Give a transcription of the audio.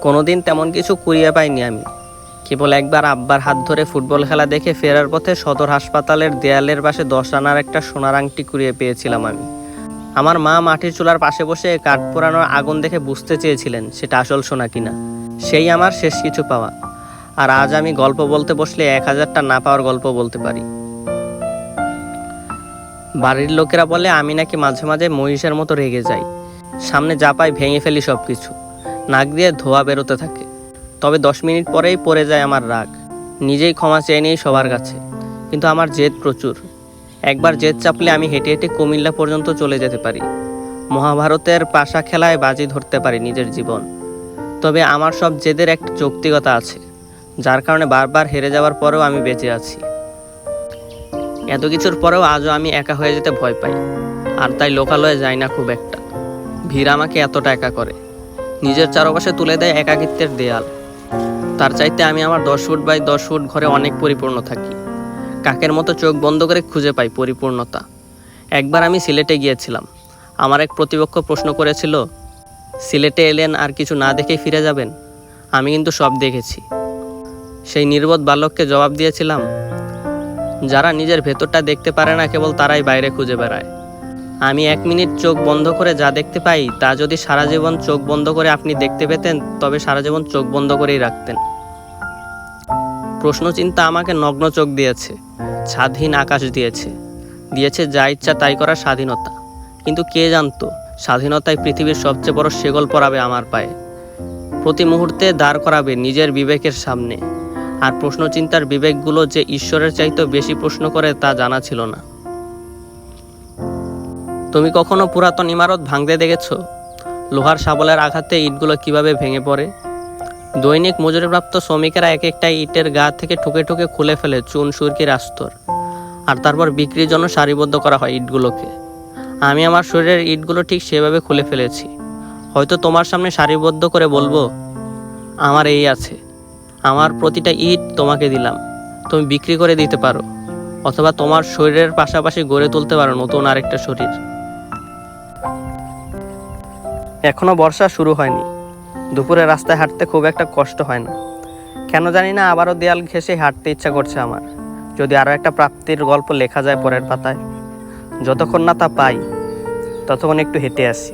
কোনোদিন তেমন কিছু কুড়িয়ে পাইনি আমি। কেবল একবার আব্বার হাত ধরে ফুটবল খেলা দেখে ফেরার পথে সদর হাসপাতালের দেয়ালের পাশে 10 আনার একটা সোনার আংটি কুড়িয়ে পেয়েছিলাম আমি। আমার মা মাটির চুলার পাশে বসে কাঠ পোড়ানোর আগুন দেখে বুঝতে চেয়েছিলেন সেটা আসল সোনা কিনা। সেই আমার শেষ কিছু পাওয়া। আর আজ আমি গল্প বলতে বসলে 1000টা না পাওয়ার গল্প বলতে পারি। বাড়ির লোকেরা বলে আমি নাকি মাঝে মাঝে মহিষের মতো রেগে যাই, সামনে যা পাই ভেঙে ফেলি সব কিছু, নাক দিয়ে ধোঁয়া বেরোতে থাকে। তবে 10 মিনিট পরেই পড়ে যায় আমার রাগ, নিজেই ক্ষমা চেয়ে নিই সবার কাছে। কিন্তু আমার জেদ প্রচুর। একবার জেদ চাপলে আমি হেঁটে হেঁটে কুমিল্লা পর্যন্ত চলে যেতে পারি, মহাভারতের পাশা খেলায় বাজি ধরতে পারি নিজের জীবন। তবে আমার সব জেদের একটা যৌক্তিকতা আছে, যার কারণে বারবার হেরে যাওয়ার পরেও আমি বেঁচে আছি। এত কিছুর পরেও আজও আমি একা হয়ে যেতে ভয় পাই, আর তাই লোকালয়ে যাই না খুব একটা। ভিড় আমাকে এতটা একা করে, নিজের চারপাশে তুলে দেয় একাকিত্বের দেয়াল। তার চাইতে আমি আমার 10 ফুট বাই 10 ফুট ঘরে অনেক পরিপূর্ণ থাকি। কাকের মতো চোখ বন্ধ করে খুঁজে পাই পরিপূর্ণতা। একবার আমি সিলেটে গিয়েছিলাম। আমার এক প্রতিপক্ষ প্রশ্ন করেছিল, সিলেটে এলেন আর কিছু না দেখেই ফিরে যাবেন? আমি কিন্তু সব দেখেছি। সেই নির্বোধ বালককে জবাব দিয়েছিলাম, যারা নিজের ভেতরটা দেখতে পারে না কেবল তারাই বাইরে খুঁজে বেড়ায়। আমি 1 মিনিট চোখ বন্ধ করে যা দেখতে পাই তা যদি সারা জীবন চোখ বন্ধ করে আপনি দেখতে পেতেন, তবে সারা জীবন চোখ বন্ধ করেই রাখতেন। প্রশ্ন চিন্তা আমাকে নগ্ন চোখ দিয়েছে, স্বাধীন আকাশ দিয়েছে, দিয়েছে যা ইচ্ছা তাই করার স্বাধীনতা। কিন্তু কে জানতো স্বাধীনতায় পৃথিবীর সবচেয়ে বড় শেকল পরাবে আমার পায়ে, প্রতি মুহূর্তে দাঁড় করাবে নিজের বিবেকের সামনে। আর প্রশ্ন চিন্তার বিবেকগুলো যে ঈশ্বরের চাইতেও বেশি প্রশ্ন করে তা জানা ছিল না। তুমি কখনো পুরাতন ইমারত ভাঙতে দেখেছো? লোহার শাবলের আঘাতে ইটগুলো কিভাবে ভেঙে পড়ে। দৈনিক মজুরিপ্রাপ্ত শ্রমিকেরা এক একটা ইটের গা থেকে ঠুকে ঠুকে খুলে ফেলে চুন সুরকির আস্তর, আর তারপর বিক্রির জন্য সারিবদ্ধ করা হয় ইটগুলোকে। আমি আমার শরীরের ইটগুলো ঠিক সেভাবে খুলে ফেলেছি। হয়তো তোমার সামনে সারিবদ্ধ করে বলবো, আমার এই আছে, আমার প্রতিটা ইট তোমাকে দিলাম, তুমি বিক্রি করে দিতে পারো, অথবা তোমার শরীরের পাশাপাশি গড়ে তুলতে পারো নতুন আরেকটা শরীর। এখনো বর্ষা শুরু হয়নি, দুপুরে রাস্তায় হাঁটতে খুব একটা কষ্ট হয় না। কেন জানি না আবারও দেয়াল ঘেঁষে হাঁটতে ইচ্ছা করছে আমার। যদি আরও একটা প্রাপ্তির গল্প লেখা যায় পরের পাতায়। যতক্ষণ না তা পাই ততক্ষণ একটু হেঁটে আসি।